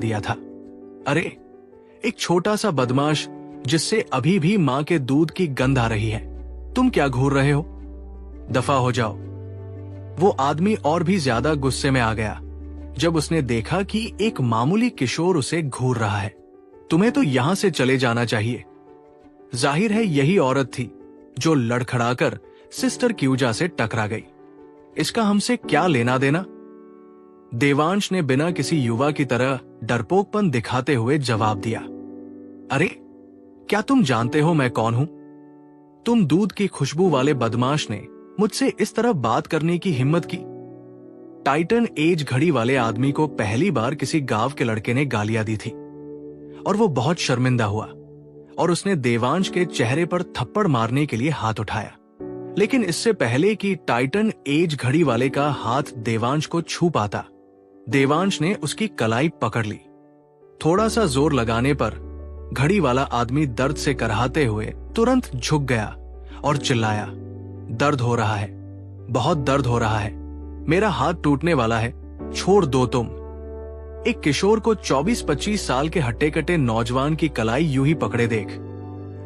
दिया था। अरे, एक छोटा सा बदमाश जिससे अभी भी मां के दूध की गंध आ रही है, तुम क्या घूर रहे हो? दफा हो जाओ। वो आदमी और भी ज्यादा गुस्से में आ गया जब उसने देखा कि एक मामूली किशोर उसे घूर रहा है। तुम्हें तो यहां से चले जाना चाहिए। जाहिर है यही औरत थी जो लड़खड़ाकर सिस्टर क्यूजा से टकरा गई। इसका हमसे क्या लेना देना? देवांश ने बिना किसी युवा की तरह डरपोकपन दिखाते हुए जवाब दिया। अरे, क्या तुम जानते हो मैं कौन हूं? तुम दूध की खुशबू वाले बदमाश ने मुझसे इस तरह बात करने की हिम्मत की। टाइटन एज घड़ी वाले आदमी को पहली बार किसी गांव के लड़के ने गालियां दी थी और वो बहुत शर्मिंदा हुआ और उसने देवांश के चेहरे पर थप्पड़ मारने के लिए हाथ उठाया। लेकिन इससे पहले कि टाइटन एज घड़ी वाले का हाथ देवांश को छू पाता, देवांश ने उसकी कलाई पकड़ ली। थोड़ा सा जोर लगाने पर घड़ी वाला आदमी दर्द से कराहते हुए तुरंत झुक गया और चिल्लाया, दर्द हो रहा है, बहुत दर्द हो रहा है, मेरा हाथ टूटने वाला है, छोड़ दो तुम। एक किशोर को 24-25 साल के हट्टे-कट्टे नौजवान की कलाई यूं ही पकड़े देख,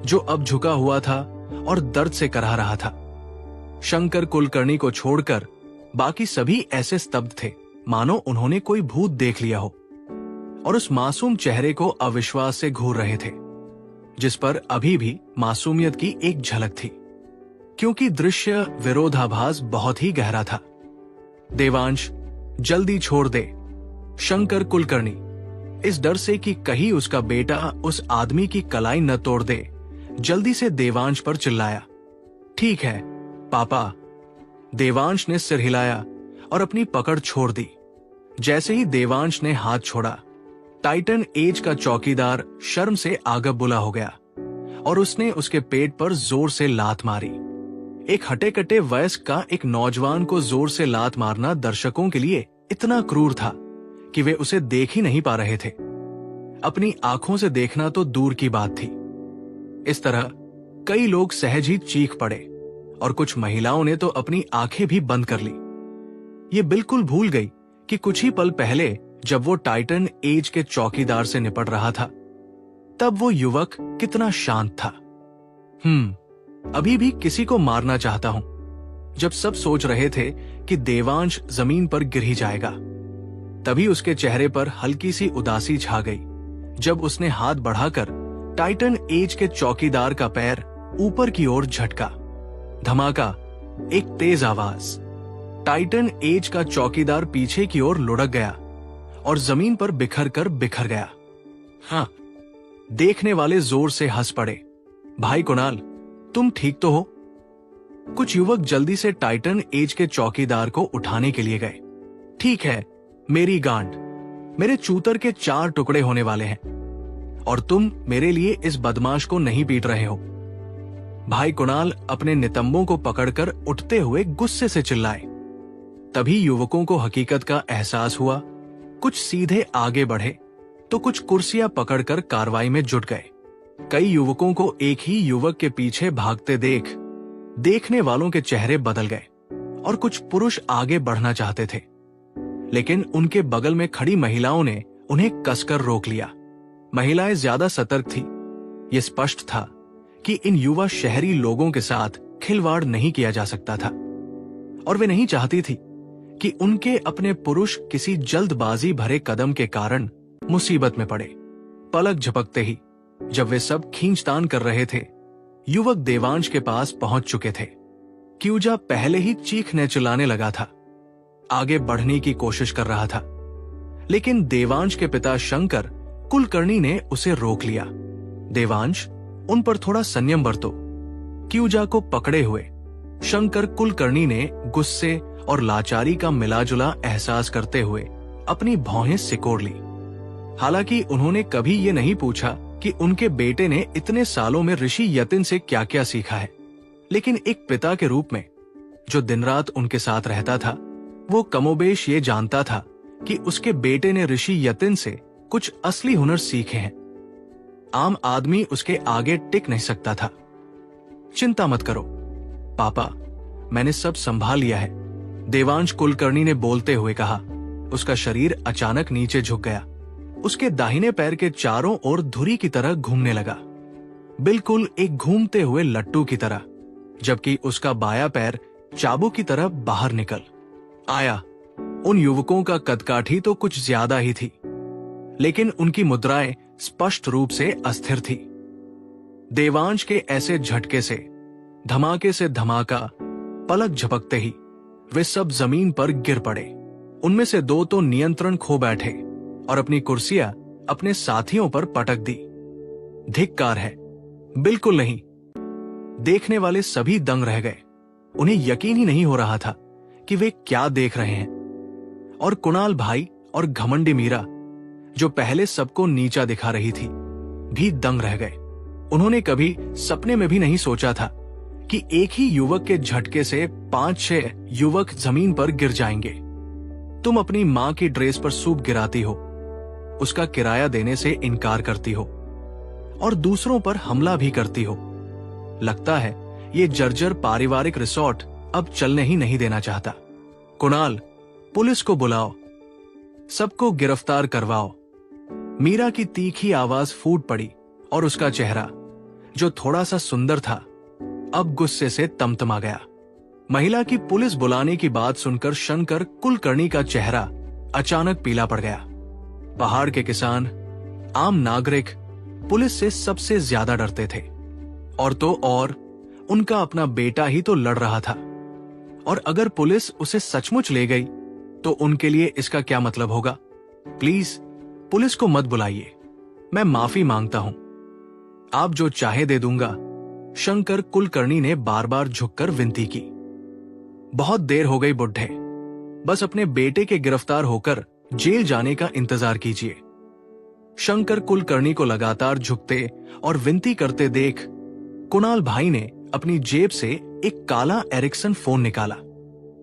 जो अब झुका हुआ था और दर्द से कराह रहा था। शंकर कुलकर्णी को छोड़कर बाकी सभी ऐसे स्तब्ध थे मानो उन्होंने कोई भूत देख लिया हो और उस मासूम चेहरे को अविश्वास से घूर रहे थे, जिस पर अभी भी मासूमियत की एक झलक थी, क्योंकि दृश्य विरोधाभास बहुत ही गहरा था। देवांश, जल्दी छोड़ दे। शंकर कुलकर्णी इस डर से कि कहीं उसका बेटा उस आदमी की कलाई न तोड़ दे, जल्दी से देवांश पर चिल्लाया। ठीक है पापा। देवांश ने सिर हिलाया और अपनी पकड़ छोड़ दी। जैसे ही देवांश ने हाथ छोड़ा, टाइटन एज का चौकीदार शर्म से आगबुला हो गया और उसने उसके पेट पर जोर से लात मारी। एक हटे-कट्टे वयस्क का एक नौजवान को जोर से लात मारना दर्शकों के लिए इतना क्रूर था कि वे उसे देख ही नहीं पा रहे थे। अपनी आंखों से देखना तो दूर की बात थी। इस तरह कई लोग सहज ही चीख पड़े और कुछ महिलाओं ने तो अपनी आंखें भी बंद कर ली। ये बिल्कुल भूल गई कि कुछ ही पल पहले जब वो टाइटन एज के चौकीदार से निपट रहा था, तब वो युवक कितना शांत था। अभी भी किसी को मारना चाहता हूं। जब सब सोच रहे थे कि देवांश जमीन पर गिर ही जाएगा, तभी उसके चेहरे पर हल्की सी उदासी छा गई जब उसने हाथ बढ़ाकर टाइटन एज के चौकीदार का पैर ऊपर की ओर झटका। धमाका, एक तेज आवाज। टाइटन एज का चौकीदार पीछे की ओर लुढ़क गया और जमीन पर बिखर गया। हाँ, देखने वाले जोर से हंस पड़े। भाई कुणाल, तुम ठीक तो हो? कुछ युवक जल्दी से टाइटन एज के चौकीदार को उठाने के लिए गए। ठीक है, मेरी गांड, मेरे चूतर के 4 टुकड़े होने वाले हैं और तुम मेरे लिए इस बदमाश को नहीं पीट रहे हो। भाई कुणाल अपने नितंबों को पकड़कर उठते हुए गुस्से से चिल्लाए। तभी युवकों को हकीकत का एहसास हुआ। कुछ सीधे आगे बढ़े तो कुछ कुर्सियां पकड़कर कार्रवाई में जुट गए। कई युवकों को एक ही युवक के पीछे भागते देखने वालों के चेहरे बदल गए और कुछ पुरुष आगे बढ़ना चाहते थे, लेकिन उनके बगल में खड़ी महिलाओं ने उन्हें कसकर रोक लिया। महिलाएं ज्यादा सतर्क थी। ये स्पष्ट था कि इन युवा शहरी लोगों के साथ खिलवाड़ नहीं किया जा सकता था और वे नहीं चाहती थी कि उनके अपने पुरुष किसी जल्दबाजी भरे कदम के कारण मुसीबत में पड़े। पलक झपकते ही जब वे सब खींचतान कर रहे थे, युवक देवांश के पास पहुंच चुके थे। क्यूजा पहले ही चीखने चिल्लाने लगा था, आगे बढ़ने की कोशिश कर रहा था, लेकिन देवांश के पिता शंकर कुलकर्णी ने उसे रोक लिया। देवांश, उन पर थोड़ा संयम बरतो। क्यूजा को पकड़े हुए शंकर कुलकर्णी ने गुस्से और लाचारी का मिलाजुला एहसास करते हुए अपनी भौहें सिकोड़ ली। हालांकि उन्होंने कभी ये नहीं पूछा कि उनके बेटे ने इतने सालों में ऋषि यतिन से क्या क्या सीखा है, लेकिन एक पिता के रूप में जो दिन रात उनके साथ रहता था, वो कमोबेश ये जानता था कि उसके बेटे ने ऋषि यतिन से कुछ असली हुनर सीखे हैं। आम आदमी उसके आगे टिक नहीं सकता था। चिंता मत करो पापा, मैंने सब संभाल लिया है, देवांश कुलकर्णी ने बोलते हुए कहा। उसका शरीर अचानक नीचे झुक गया उसके दाहिने पैर के चारों ओर धुरी की तरह घूमने लगा, बिल्कुल एक घूमते हुए लट्टू की तरह, जबकि उसका बायां पैर चाबुक की तरह बाहर निकल आया। उन युवकों का कदकाठी तो कुछ ज्यादा ही थी, लेकिन उनकी मुद्राएं स्पष्ट रूप से अस्थिर थी। देवांश के ऐसे झटके से, धमाके से धमाका, पलक झपकते ही वे सब जमीन पर गिर पड़े। उनमें से दो तो नियंत्रण खो बैठे और अपनी कुर्सियां अपने साथियों पर पटक दी। धिक्कार है, बिल्कुल नहीं। देखने वाले सभी दंग रह गए। उन्हें यकीन ही नहीं हो रहा था कि वे क्या देख रहे हैं। और कुणाल भाई और घमंडी मीरा, जो पहले सबको नीचा दिखा रही थी, भी दंग रह गए। उन्होंने कभी सपने में भी नहीं सोचा था कि एक ही युवक के झटके से 5-6 युवक जमीन पर गिर जाएंगे। तुम अपनी मां की ड्रेस पर सूप गिराती हो, उसका किराया देने से इनकार करती हो और दूसरों पर हमला भी करती हो। लगता है ये जर्जर पारिवारिक रिसोर्ट अब चलने ही नहीं देना चाहता। कुणाल, पुलिस को बुलाओ, सबको गिरफ्तार करवाओ। मीरा की तीखी आवाज फूट पड़ी और उसका चेहरा, जो थोड़ा सा सुंदर था, अब गुस्से से तमतमा गया। महिला की पुलिस बुलाने की बात सुनकर शंकर कुलकर्णी का चेहरा अचानक पीला पड़ गया। पहाड़ के किसान, आम नागरिक पुलिस से सबसे ज्यादा डरते थे, और तो और उनका अपना बेटा ही तो लड़ रहा था। और अगर पुलिस उसे सचमुच ले गई तो उनके लिए इसका क्या मतलब होगा? प्लीज पुलिस को मत बुलाइए, मैं माफी मांगता हूं, आप जो चाहे दे दूंगा, शंकर कुलकर्णी ने बार बार झुककर विनती की। बहुत देर हो गई बुढ़े, बस अपने बेटे के गिरफ्तार होकर जेल जाने का इंतजार कीजिए। शंकर कुलकर्णी को लगातार झुकते और विनती करते देख कुणाल भाई ने अपनी जेब से एक काला एरिक्सन फोन निकाला।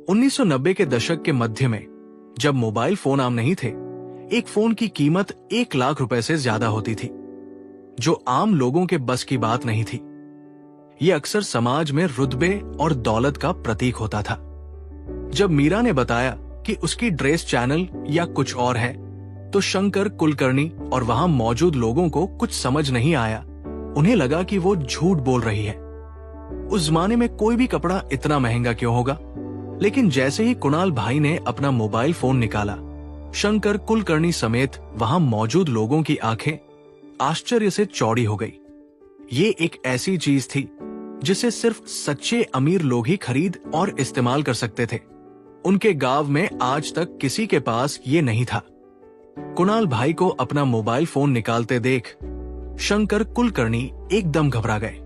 1990 के दशक के मध्य में, जब मोबाइल फोन आम नहीं थे, एक फोन की कीमत 1 लाख रुपए से ज्यादा होती थी, जो आम लोगों के बस की बात नहीं थी। यह अक्सर समाज में रुतबे और दौलत का प्रतीक होता था। जब मीरा ने बताया कि उसकी ड्रेस चैनल या कुछ और है, तो शंकर कुलकर्णी और वहां मौजूद लोगों को कुछ समझ नहीं आया। उन्हें लगा कि वो झूठ बोल रही है। उस जमाने में कोई भी कपड़ा इतना महंगा क्यों होगा? लेकिन जैसे ही कुणाल भाई ने अपना मोबाइल फोन निकाला, शंकर कुलकर्णी समेत वहां मौजूद लोगों की आंखें आश्चर्य से चौड़ी हो गई। ये एक ऐसी चीज थी जिसे सिर्फ सच्चे अमीर लोग ही खरीद और इस्तेमाल कर सकते थे। उनके गांव में आज तक किसी के पास ये नहीं था। कुणाल भाई को अपना मोबाइल फोन निकालते देख शंकर कुलकर्णी एकदम घबरा गए।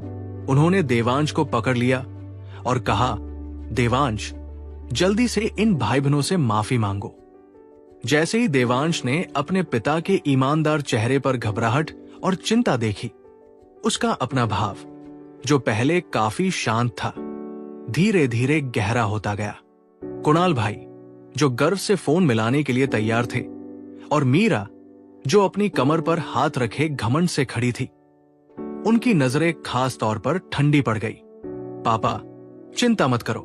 उन्होंने देवांश को पकड़ लिया और कहा, देवांश, जल्दी से इन भाई बहनों से माफी मांगो। जैसे ही देवांश ने अपने पिता के ईमानदार चेहरे पर घबराहट और चिंता देखी, उसका अपना भाव, जो पहले काफी शांत था, धीरे धीरे गहरा होता गया। कुणाल भाई, जो गर्व से फोन मिलाने के लिए तैयार थे, और मीरा, जो अपनी कमर पर हाथ रखे घमंड से खड़ी थी, उनकी नजरें खास तौर पर ठंडी पड़ गई। पापा, चिंता मत करो,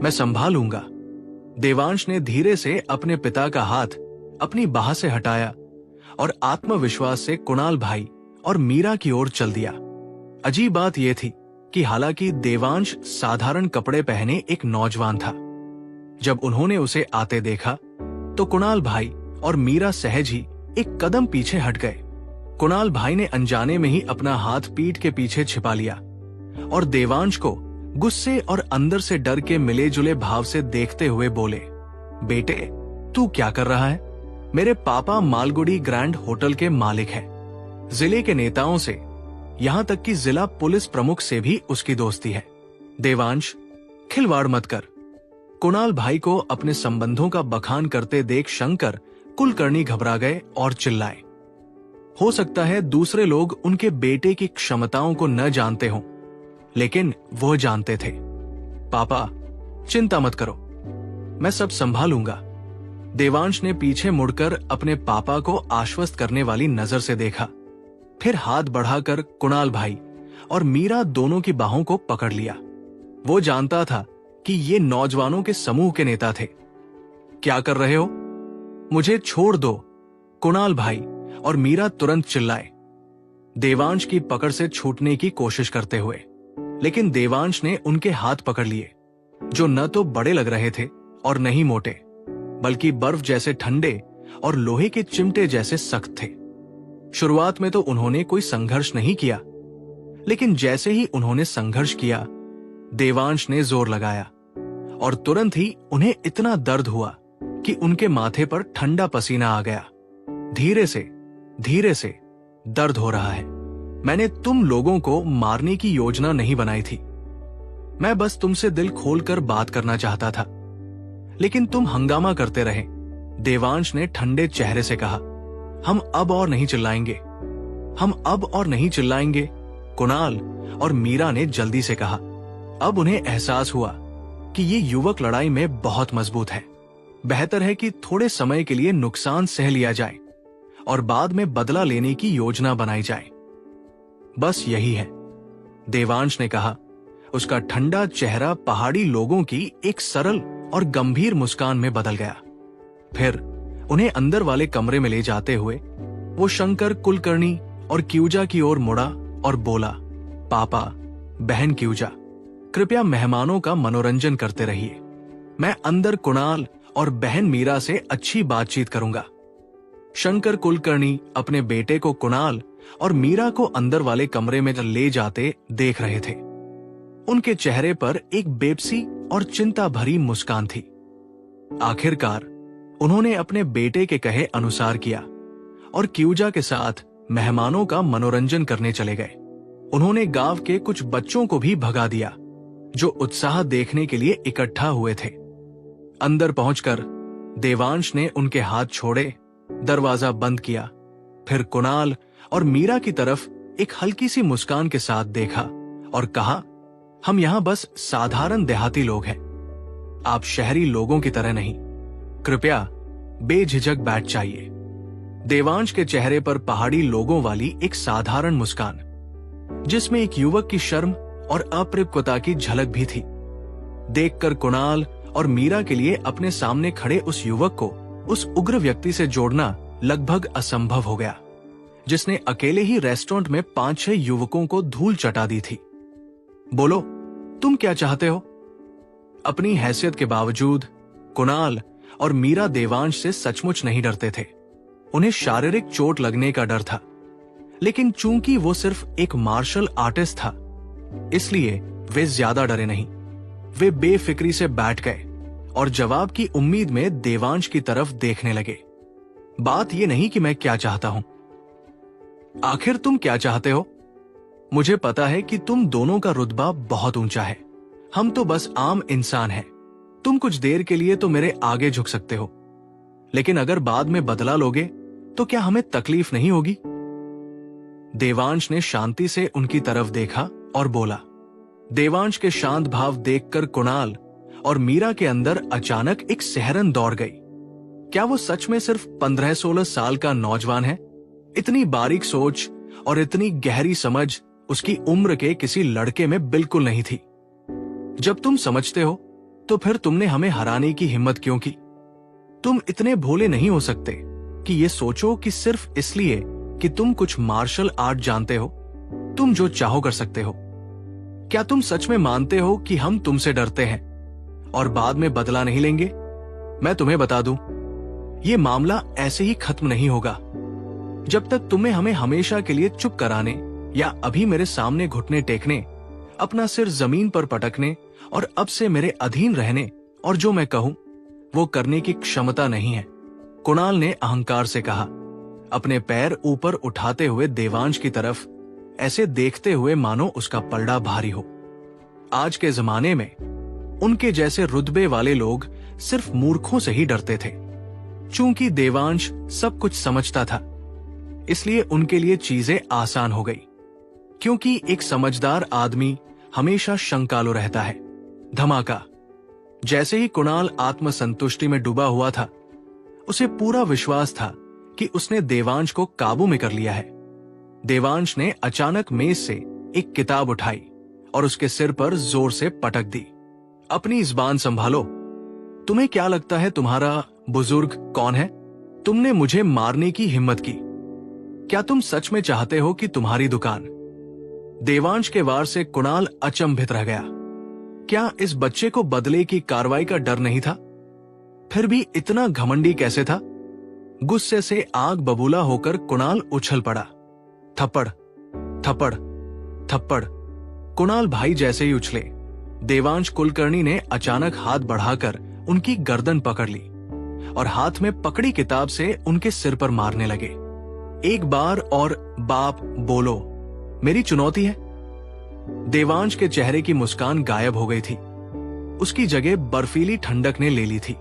मैं संभालूंगा। देवांश ने धीरे से अपने पिता का हाथ अपनी बाह से हटाया और आत्मविश्वास से कुणाल भाई और मीरा की ओर चल दिया। अजीब बात यह थी कि हालांकि देवांश साधारण कपड़े पहने एक नौजवान था, जब उन्होंने उसे आते देखा तो कुणाल भाई और मीरा सहज ही एक कदम पीछे हट गए। कुणाल भाई ने अनजाने में ही अपना हाथ पीठ के पीछे छिपा लिया और देवांश को गुस्से और अंदर से डर के मिले जुले भाव से देखते हुए बोले, बेटे, तू क्या कर रहा है? मेरे पापा मालगुडी ग्रैंड होटल के मालिक हैं। जिले के नेताओं से, यहां तक कि जिला पुलिस प्रमुख से भी उसकी दोस्ती है। देवांश, खिलवाड़ मत कर। कुणाल भाई को अपने संबंधों का बखान करते देख शंकर कुलकर्णी घबरा गए और चिल्लाए। हो सकता है दूसरे लोग उनके बेटे की क्षमताओं को न जानते हों, लेकिन वो जानते थे। पापा, चिंता मत करो, मैं सब संभालूंगा। देवांश ने पीछे मुड़कर अपने पापा को आश्वस्त करने वाली नजर से देखा, फिर हाथ बढ़ाकर कुणाल भाई और मीरा दोनों की बाहों को पकड़ लिया। वो जानता था कि ये नौजवानों के समूह के नेता थे। क्या कर रहे हो? मुझे छोड़ दो, कुणाल भाई और मीरा तुरंत चिल्लाए, देवांश की पकड़ से छूटने की कोशिश करते हुए। लेकिन देवांश ने उनके हाथ पकड़ लिए, जो न तो बड़े लग रहे थे और न ही मोटे, बल्कि बर्फ जैसे ठंडे और लोहे के चिमटे जैसे सख्त थे। शुरुआत में तो उन्होंने कोई संघर्ष नहीं किया, लेकिन जैसे ही उन्होंने संघर्ष किया, देवांश ने जोर लगाया और तुरंत ही उन्हें इतना दर्द हुआ कि उनके माथे पर ठंडा पसीना आ गया। धीरे से दर्द हो रहा है। मैंने तुम लोगों को मारने की योजना नहीं बनाई थी। मैं बस तुमसे दिल खोलकर बात करना चाहता था, लेकिन तुम हंगामा करते रहे। देवांश ने ठंडे चेहरे से कहा, हम अब और नहीं चिल्लाएंगे। कुणाल और मीरा ने जल्दी से कहा। अब उन्हें एहसास हुआ कि ये युवक लड़ाई में बहुत मजबूत है। बेहतर है कि थोड़े समय के लिए नुकसान सह लिया जाए और बाद में बदला लेने की योजना बनाई जाए। बस यही है, देवांश ने कहा। उसका ठंडा चेहरा पहाड़ी लोगों की एक सरल और गंभीर मुस्कान में बदल गया। फिर उन्हें अंदर वाले कमरे में ले जाते हुए वो शंकर कुलकर्णी और क्यूजा की ओर मुड़ा और बोला, पापा, बहन क्यूजा, कृपया मेहमानों का मनोरंजन करते रहिए। मैं अंदर कुणाल और बहन मीरा से अच्छी बातचीत करूंगा। शंकर कुलकर्णी अपने बेटे को कुणाल और मीरा को अंदर वाले कमरे में ले जाते देख रहे थे। उनके चेहरे पर एक बेबसी और चिंता भरी मुस्कान थी। आखिरकार उन्होंने अपने बेटे के कहे अनुसार किया और क्यूजा के साथ मेहमानों का मनोरंजन करने चले गए। उन्होंने गांव के कुछ बच्चों को भी भगा दिया, जो उत्साह देखने के लिए इकट्ठा हुए थे। अंदर पहुंचकर देवांश ने उनके हाथ छोड़े, दरवाजा बंद किया, फिर कुणाल और मीरा की तरफ एक हल्की सी मुस्कान के साथ देखा और कहा, हम यहां बस साधारण देहाती लोग हैं, आप शहरी लोगों की तरह नहीं। कृपया बेझिझक बैठ जाइए। देवांश के चेहरे पर पहाड़ी लोगों वाली एक साधारण मुस्कान, जिसमें एक युवक की शर्म और अपरिपक्वता की झलक भी थी, देखकर कुणाल और मीरा के लिए अपने सामने खड़े उस युवक को उस उग्र व्यक्ति से जोड़ना लगभग असंभव हो गया, जिसने अकेले ही रेस्टोरेंट में 5-6 युवकों को धूल चटा दी थी। बोलो, तुम क्या चाहते हो? अपनी हैसियत के बावजूद कुणाल और मीरा देवांश से सचमुच नहीं डरते थे। उन्हें शारीरिक चोट लगने का डर था, लेकिन चूंकि वो सिर्फ एक मार्शल आर्टिस्ट था, इसलिए वे ज्यादा डरे नहीं। वे बेफिक्री से बैठ गए और जवाब की उम्मीद में देवांश की तरफ देखने लगे। बात यह नहीं कि मैं क्या चाहता हूं, आखिर तुम क्या चाहते हो? मुझे पता है कि तुम दोनों का रुतबा बहुत ऊंचा है, हम तो बस आम इंसान हैं। तुम कुछ देर के लिए तो मेरे आगे झुक सकते हो, लेकिन अगर बाद में बदला लोगे तो क्या हमें तकलीफ नहीं होगी? देवांश ने शांति से उनकी तरफ देखा और बोला। देवांश के शांत भाव देखकर कुणाल और मीरा के अंदर अचानक एक सिहरन दौड़ गई। क्या वो सच में सिर्फ 15-16 साल का नौजवान है? इतनी बारीक सोच और इतनी गहरी समझ उसकी उम्र के किसी लड़के में बिल्कुल नहीं थी। जब तुम समझते हो तो फिर तुमने हमें हराने की हिम्मत क्यों की? तुम इतने भोले नहीं हो सकते कि ये सोचो कि सिर्फ इसलिए कि तुम कुछ मार्शल आर्ट जानते हो, तुम जो चाहो कर सकते हो। क्या तुम सच में मानते हो कि हम तुमसे डरते हैं और बाद में बदला नहीं लेंगे? मैं तुम्हें बता दूं, ये मामला ऐसे ही खत्म नहीं होगा। जब तक तुम्हें हमें हमेशा के लिए चुप कराने या अभी मेरे सामने घुटने टेकने, अपना सिर जमीन पर पटकने और अब से मेरे अधीन रहने और जो मैं कहूं वो करने की क्षमता नहीं है। कुणाल ने अहंकार से कहा, अपने पैर ऊपर उठाते हुए देवांश की तरफ, ऐसे देखते हुए मानो उसका पलड़ा भारी हो। आज के जमाने में उनके जैसे रुतबे वाले लोग सिर्फ मूर्खों से ही डरते थे। चूंकि देवांश सब कुछ समझता था, इसलिए उनके लिए चीजें आसान हो गई, क्योंकि एक समझदार आदमी हमेशा शंकालु रहता है। धमाका। जैसे ही कुणाल आत्मसंतुष्टि में डूबा हुआ था, उसे पूरा विश्वास था कि उसने देवांश को काबू में कर लिया है। देवांश ने अचानक मेज से एक किताब उठाई और उसके सिर पर जोर से पटक दी। अपनी जुबान संभालो। तुम्हें क्या लगता है तुम्हारा बुजुर्ग कौन है? तुमने मुझे मारने की हिम्मत की। क्या तुम सच में चाहते हो कि तुम्हारी दुकान? देवांश के वार से कुणाल अचंभित रह गया। क्या इस बच्चे को बदले की कार्रवाई का डर नहीं था? फिर भी इतना घमंडी कैसे था? गुस्से से आग बबूला होकर कुणाल उछल पड़ा। थप्पड़, थप्पड़, थप्पड़। कुणाल भाई जैसे ही उछले, देवांश कुलकर्णी ने अचानक हाथ बढ़ाकर उनकी गर्दन पकड़ ली और हाथ में पकड़ी किताब से उनके सिर पर मारने लगे। एक बार और बाप बोलो, मेरी चुनौती है। देवांश के चेहरे की मुस्कान गायब हो गई थी। उसकी जगह बर्फीली ठंडक ने ले ली थी।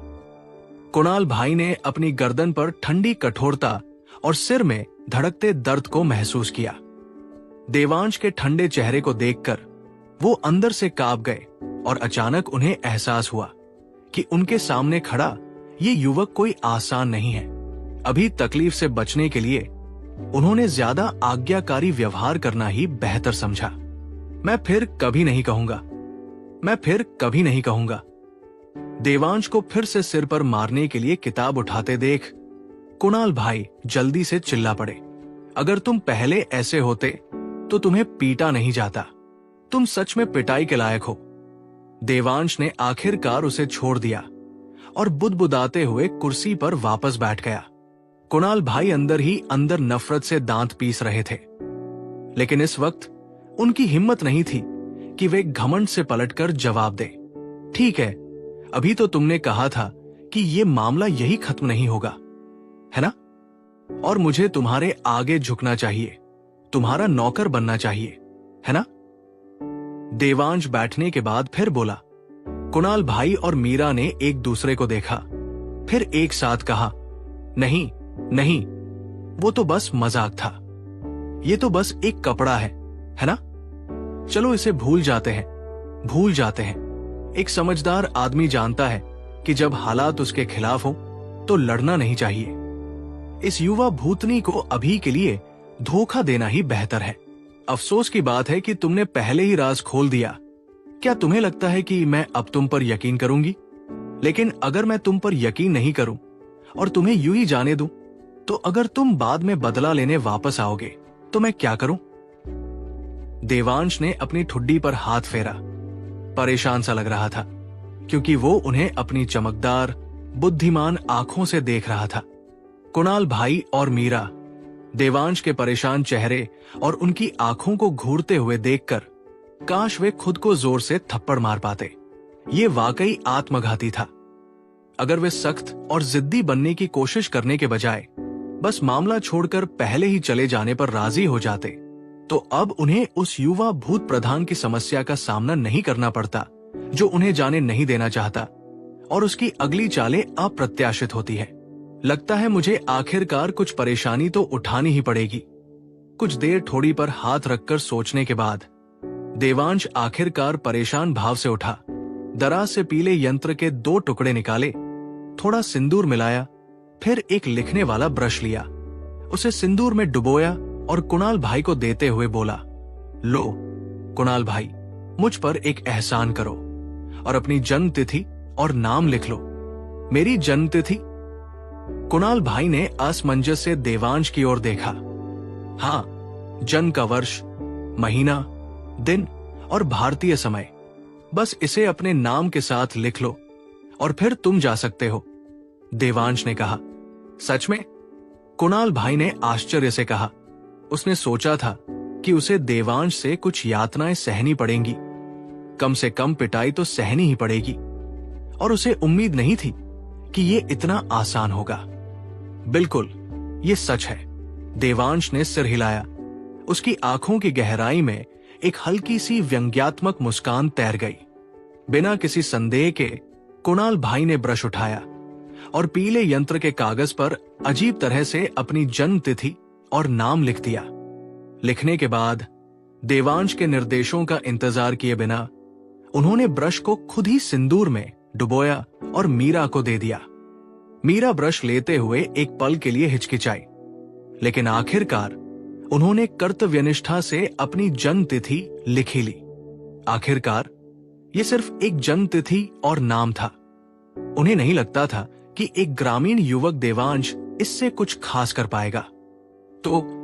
कुणाल भाई ने अपनी गर्दन पर ठंडी कठोरता और सिर में धड़कते दर्द को महसूस किया। देवांश के ठंडे चेहरे को देखकर वो अंदर से कांप गए और अचानक उन्हें एहसास हुआ कि उनके सामने खड़ा ये युवक कोई आसान नहीं है। अभी तकलीफ से बचने के लिए उन्होंने ज्यादा आज्ञाकारी व्यवहार करना ही बेहतर समझा। मैं फिर कभी नहीं कहूंगा, मैं फिर कभी नहीं कहूंगा। देवांश को फिर से सिर पर मारने के लिए किताब उठाते देख कुणाल भाई जल्दी से चिल्ला पड़े, अगर तुम पहले ऐसे होते तो तुम्हें पीटा नहीं जाता। तुम सच में पिटाई के लायक हो। देवांश ने आखिरकार उसे छोड़ दिया और बुदबुदाते हुए कुर्सी पर वापस बैठ गया। कुणाल भाई अंदर ही अंदर नफरत से दांत पीस रहे थे, लेकिन इस वक्त उनकी हिम्मत नहीं थी कि वे घमंड से पलटकर जवाब दे। ठीक है, अभी तो तुमने कहा था कि ये मामला यही खत्म नहीं होगा, है ना? और मुझे तुम्हारे आगे झुकना चाहिए, तुम्हारा नौकर बनना चाहिए, है ना? देवांश बैठने के बाद फिर बोला। कुणाल भाई और मीरा ने एक दूसरे को देखा, फिर एक साथ कहा, नहीं नहीं, वो तो बस मजाक था। ये तो बस एक कपड़ा है ना? चलो इसे भूल जाते हैं, भूल जाते हैं। एक समझदार आदमी जानता है कि जब हालात उसके खिलाफ हो तो लड़ना नहीं चाहिए। इस युवा भूतनी को अभी के लिए धोखा देना ही बेहतर है। अफसोस की बात है कि तुमने पहले ही राज खोल दिया। क्या तुम्हें लगता है कि मैं अब तुम पर यकीन करूंगी? लेकिन अगर मैं तुम पर यकीन नहीं करूं और तुम्हें यूं ही जाने दूं, तो अगर तुम बाद में बदला लेने वापस आओगे तो मैं क्या करूं? देवांश ने अपनी ठुड्डी पर हाथ फेरा। परेशान सा लग रहा था, क्योंकि वो उन्हें अपनी चमकदार, बुद्धिमान आंखों से देख रहा था। कुणाल भाई और मीरा देवांश के परेशान चेहरे और उनकी आंखों को घूरते हुए देखकर काश वे खुद को जोर से थप्पड़ मार पाते। ये वाकई आत्मघाती था। अगर वे सख्त और जिद्दी बनने की कोशिश करने के बजाय बस मामला छोड़कर पहले ही चले जाने पर राजी हो जाते, तो अब उन्हें उस युवा भूत प्रधान की समस्या का सामना नहीं करना पड़ता, जो उन्हें जाने नहीं देना चाहता, और उसकी अगली चालें अप्रत्याशित होती है। लगता है मुझे आखिरकार कुछ परेशानी तो उठानी ही पड़ेगी। कुछ देर ठोड़ी पर हाथ रखकर सोचने के बाद देवांश आखिरकार परेशान भाव से उठा। दराज से पीले यंत्र के 2 टुकड़े निकाले, थोड़ा सिंदूर मिलाया, फिर एक लिखने वाला ब्रश लिया, उसे सिंदूर में डुबोया और कुणाल भाई को देते हुए बोला, लो कुणाल भाई, मुझ पर एक एहसान करो और अपनी जन्म तिथि और नाम लिख लो। मेरी जन्म तिथि? कुणाल भाई ने असमंजस से देवांश की ओर देखा। हाँ, जन्म का वर्ष, महीना, दिन और भारतीय समय, बस इसे अपने नाम के साथ लिख लो और फिर तुम जा सकते हो, देवांश ने कहा। सच में? कुणाल भाई ने आश्चर्य से कहा। उसने सोचा था कि उसे देवांश से कुछ यातनाएं सहनी पड़ेंगी, कम से कम पिटाई तो सहनी ही पड़ेगी, और उसे उम्मीद नहीं थी कि ये इतना आसान होगा। बिल्कुल, ये सच है, देवांश ने सिर हिलाया। उसकी आंखों की गहराई में एक हल्की सी व्यंग्यात्मक मुस्कान तैर गई। बिना किसी संदेह के कुणाल भाई ने ब्रश उठाया और पीले यंत्र के कागज पर अजीब तरह से अपनी जन्म तिथि और नाम लिख दिया। लिखने के बाद देवांश के निर्देशों का इंतजार किए बिना उन्होंने ब्रश को खुद ही सिंदूर में डुबोया और मीरा को दे दिया। मीरा ब्रश लेते हुए एक पल के लिए हिचकिचाई, लेकिन आखिरकार उन्होंने कर्तव्यनिष्ठा से अपनी जन्म तिथि लिखी ली। आखिरकार ये सिर्फ एक जन्म तिथि और नाम था। उन्हें नहीं लगता था कि एक ग्रामीण युवक देवांश इससे कुछ खास कर पाएगा। तो